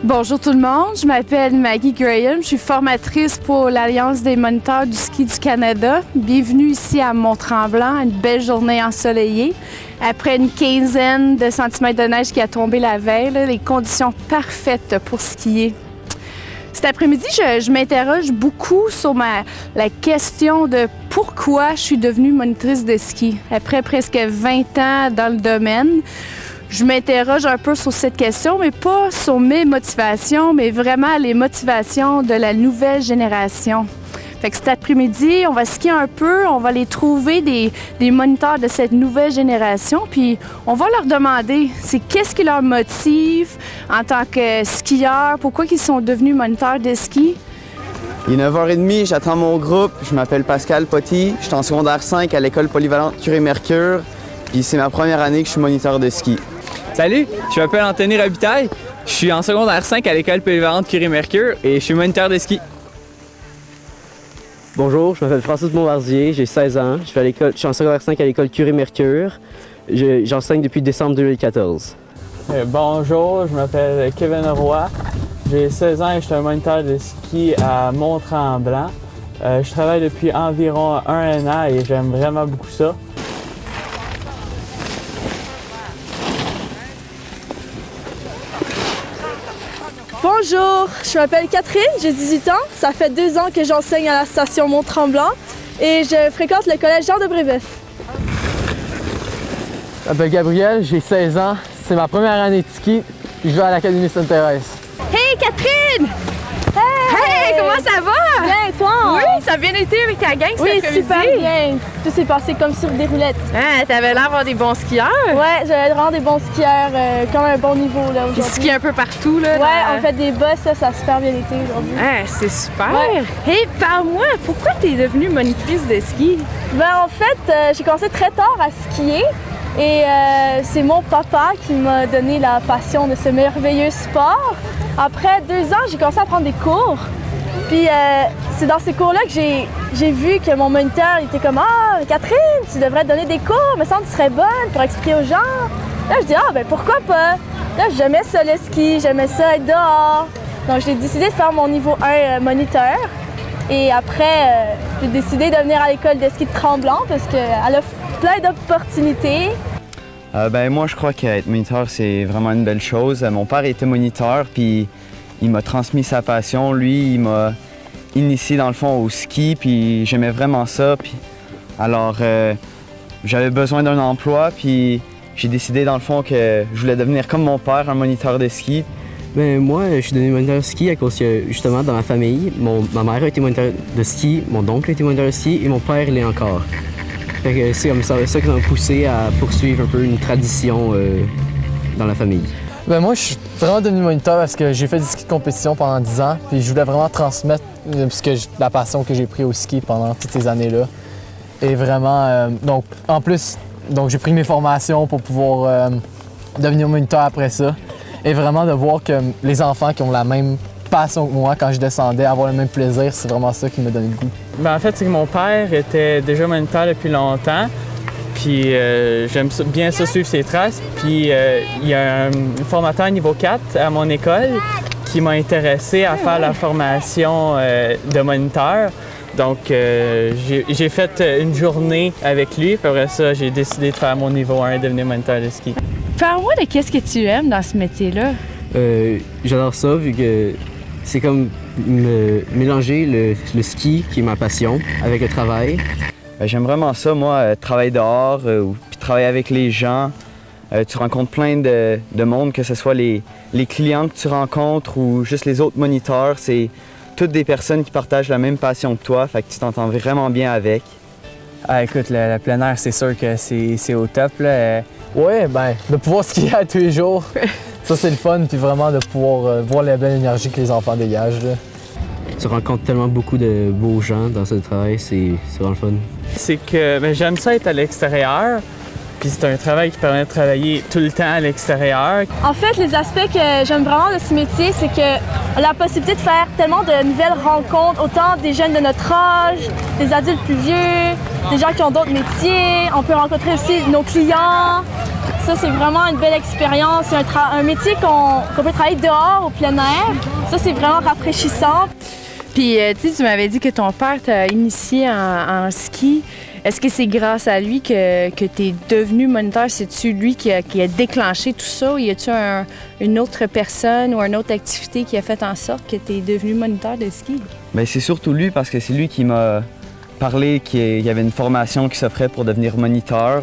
Bonjour tout le monde, je m'appelle Maggie Graham, je suis formatrice pour l'Alliance des moniteurs du ski du Canada. Bienvenue ici à Mont-Tremblant, une belle journée ensoleillée. Après une quinzaine de centimètres de neige qui a tombé la veille, les conditions parfaites pour skier. Cet après-midi, je m'interroge beaucoup sur la question de pourquoi je suis devenue monitrice de ski. Après presque 20 ans dans le domaine, je m'interroge un peu sur cette question, mais pas sur mes motivations, mais vraiment les motivations de la nouvelle génération. Fait que cet après-midi, on va skier un peu, on va aller trouver des moniteurs de cette nouvelle génération, puis on va leur demander c'est qu'est-ce qui leur motive en tant que skieurs, pourquoi ils sont devenus moniteurs de ski. Il est 9h30, j'attends mon groupe, je m'appelle Pascal Poty, je suis en secondaire 5 à l'école polyvalente Curie-Mercure, puis c'est ma première année que je suis moniteur de ski. Salut, je m'appelle Anthony Robitaille, je suis en secondaire 5 à l'école polyvalente Curie-Mercure et je suis moniteur de ski. Bonjour, je m'appelle Francis Bombardier, j'ai 16 ans, je suis en secondaire 5 à l'école Curie-Mercure. J'enseigne depuis décembre 2014. Bonjour, je m'appelle Kevin Roy, j'ai 16 ans et je suis un moniteur de ski à Mont-Tremblant. Je travaille depuis environ un an et j'aime vraiment beaucoup ça. Bonjour, je m'appelle Catherine, j'ai 18 ans. Ça fait 2 ans que j'enseigne à la station Mont-Tremblant et je fréquente le collège Jean de Brébeuf. Je m'appelle Gabriel, j'ai 16 ans. C'est ma première année de ski puis je vais à l'Académie Sainte-Thérèse. Hey Catherine! Hey! Comment ça va? Bien, toi? Oui, ça a bien été avec ta gang cet Oui, après-midi? super bien. Tout s'est passé comme sur des roulettes. Ah, t'avais l'air d'avoir des bons skieurs. Ouais, j'avais vraiment des bons skieurs, quand même un bon niveau là Ils aujourd'hui. skient un peu partout, là. Ouais, on fait des bosses, ça a super bien été aujourd'hui. Ah, c'est super! Ouais. Hey, parle-moi, pourquoi t'es devenue monitrice de ski? Ben en fait, j'ai commencé très tard à skier et c'est mon papa qui m'a donné la passion de ce merveilleux sport. Après 2 ans, j'ai commencé à prendre des cours. Puis c'est dans ces cours-là que j'ai vu que mon moniteur était comme « Ah, Catherine, tu devrais te donner des cours, me semble que tu serais bonne pour expliquer aux gens. » Là, je dis « Ah, ben pourquoi pas? » Là, j'aimais ça le ski, j'aimais ça être dehors. Donc, j'ai décidé de faire mon niveau 1 moniteur. Et après, j'ai décidé de venir à l'école de ski de Tremblant parce qu'elle offre plein d'opportunités. Moi, je crois qu'être moniteur, c'est vraiment une belle chose. Mon père était moniteur, puis il m'a transmis sa passion. Lui, il m'a initié dans le fond au ski, puis j'aimais vraiment ça. Puis alors, j'avais besoin d'un emploi, puis j'ai décidé dans le fond que je voulais devenir comme mon père, un moniteur de ski. Ben, moi, je suis devenu moniteur de ski à cause que, justement, dans ma famille, ma mère a été moniteur de ski, mon oncle a été moniteur de ski et mon père l'est encore. Fait que c'est comme ça qui m'a poussé à poursuivre un peu une tradition dans la famille. Ben moi, je suis vraiment devenu moniteur parce que j'ai fait du ski de compétition pendant 10 ans puis je voulais vraiment transmettre la passion que j'ai pris au ski pendant toutes ces années-là. Et vraiment, donc en plus, j'ai pris mes formations pour pouvoir devenir moniteur après ça. Et vraiment de voir que les enfants qui ont la même passion que moi quand je descendais, avoir le même plaisir, c'est vraiment ça qui m'a donné le goût. Ben, en fait, c'est que mon père était déjà moniteur depuis longtemps. Puis j'aime bien ça suivre ses traces. Puis il y a un formateur niveau 4 à mon école qui m'a intéressé à faire la formation de moniteur. Donc j'ai fait une journée avec lui. Puis après ça, j'ai décidé de faire mon niveau 1 et devenir moniteur de ski. Parle-moi de qu'est-ce que tu aimes dans ce métier-là. J'adore ça vu que c'est comme mélanger le ski, qui est ma passion, avec le travail. J'aime vraiment ça, moi, travailler dehors, puis travailler avec les gens. Tu rencontres plein de monde, que ce soit les clients que tu rencontres ou juste les autres moniteurs. C'est toutes des personnes qui partagent la même passion que toi, fait que tu t'entends vraiment bien avec. Ah, écoute, le plein air, c'est sûr que c'est au top, là. Ouais, ben, de pouvoir skier à tous les jours, ça c'est le fun, puis vraiment de pouvoir voir la belle énergie que les enfants dégagent, là. Tu rencontres tellement beaucoup de beaux gens dans ce travail, c'est vraiment le fun. C'est que j'aime ça être à l'extérieur. Puis c'est un travail qui permet de travailler tout le temps à l'extérieur. En fait, les aspects que j'aime vraiment de ce métier, c'est que la possibilité de faire tellement de nouvelles rencontres, autant des jeunes de notre âge, des adultes plus vieux, des gens qui ont d'autres métiers. On peut rencontrer aussi nos clients. Ça, c'est vraiment une belle expérience. C'est un métier qu'on peut travailler dehors, au plein air. Ça, c'est vraiment rafraîchissant. Puis, tu m'avais dit que ton père t'a initié en ski. Est-ce que c'est grâce à lui que tu es devenu moniteur? C'est-tu lui qui a déclenché tout ça? Ou y a-tu une autre personne ou une autre activité qui a fait en sorte que tu es devenu moniteur de ski? Bien, c'est surtout lui parce que c'est lui qui m'a parlé qu'il y avait une formation qui s'offrait pour devenir moniteur.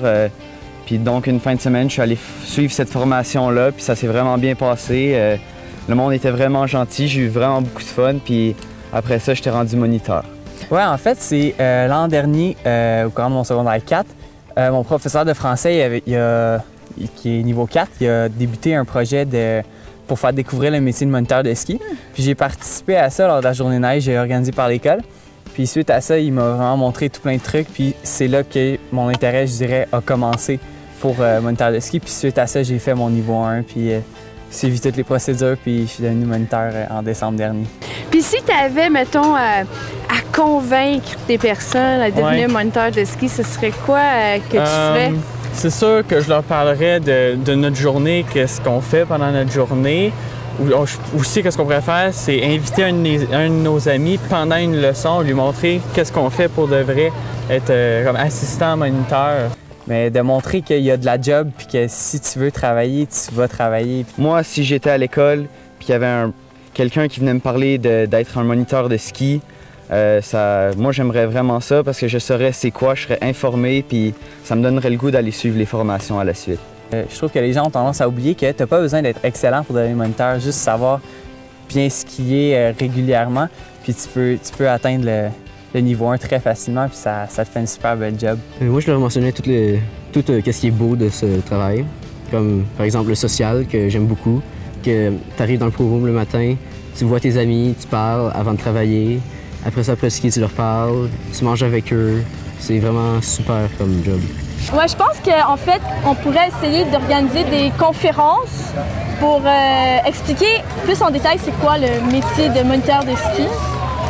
Puis donc, une fin de semaine, je suis allé suivre cette formation-là, puis ça s'est vraiment bien passé. Le monde était vraiment gentil, j'ai eu vraiment beaucoup de fun, puis après ça, j'étais rendu moniteur. Ouais, en fait, c'est l'an dernier, au cours de mon secondaire 4, mon professeur de français, qui est niveau 4, il a débuté un projet pour faire découvrir le métier de moniteur de ski. Puis j'ai participé à ça lors de la journée neige organisée par l'école. Puis suite à ça, il m'a vraiment montré tout plein de trucs. Puis c'est là que mon intérêt, je dirais, a commencé pour moniteur de ski. Puis suite à ça, j'ai fait mon niveau 1. Puis suivi toutes les procédures. Puis je suis devenu moniteur en décembre dernier. Puis si tu avais, mettons, à convaincre des personnes à devenir moniteur de ski, ce serait quoi que tu ferais? C'est sûr que je leur parlerais de notre journée, qu'est-ce qu'on fait pendant notre journée. Aussi, qu'est-ce qu'on pourrait faire, c'est inviter un de nos amis pendant une leçon, lui montrer qu'est-ce qu'on fait pour de vrai, être comme assistant moniteur. Mais de montrer qu'il y a de la job, puis que si tu veux travailler, tu vas travailler. Moi, si j'étais à l'école, puis il y avait quelqu'un qui venait me parler d'être un moniteur de ski, moi, j'aimerais vraiment ça parce que je saurais c'est quoi, je serais informé, puis ça me donnerait le goût d'aller suivre les formations à la suite. Je trouve que les gens ont tendance à oublier que tu n'as pas besoin d'être excellent pour devenir moniteur, juste savoir bien skier régulièrement, puis tu peux atteindre le niveau 1 très facilement, puis ça te fait une super belle job. Moi, je leur mentionnais tout ce qui est beau de ce travail, comme par exemple le social, que j'aime beaucoup, que tu arrives dans le pro room le matin, tu vois tes amis, tu parles avant de travailler, après ça, après ski, tu leur parles, tu manges avec eux, c'est vraiment super comme job. Ouais, je pense qu'en fait, on pourrait essayer d'organiser des conférences pour expliquer plus en détail c'est quoi le métier de moniteur de ski.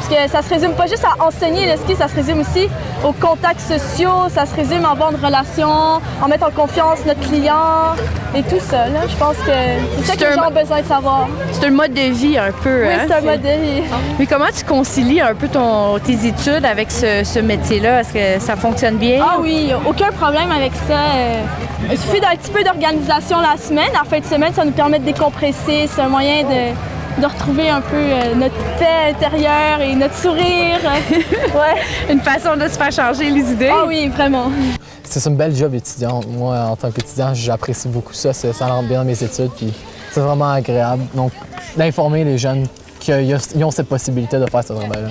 Parce que ça se résume pas juste à enseigner le ski, ça se résume aussi aux contacts sociaux, ça se résume à avoir une relation, en mettre en confiance notre client et tout ça. Là. Je pense que c'est ça que les gens ont besoin de savoir. C'est un mode de vie un peu. Oui, hein? c'est un mode de vie. Mais comment tu concilies un peu tes études avec ce métier-là? Est-ce que ça fonctionne bien? Ah oui, aucun problème avec ça. Il suffit d'un petit peu d'organisation la semaine. En fin de semaine, ça nous permet de décompresser. C'est un moyen de retrouver un peu notre paix intérieure et notre sourire. Ouais. Une façon de se faire changer les idées. Ah oui, vraiment. C'est une belle job étudiant. Moi, en tant qu'étudiant, j'apprécie beaucoup ça. Ça rentre bien dans mes études, puis c'est vraiment agréable. Donc, d'informer les jeunes qu'ils ont cette possibilité de faire ce travail-là.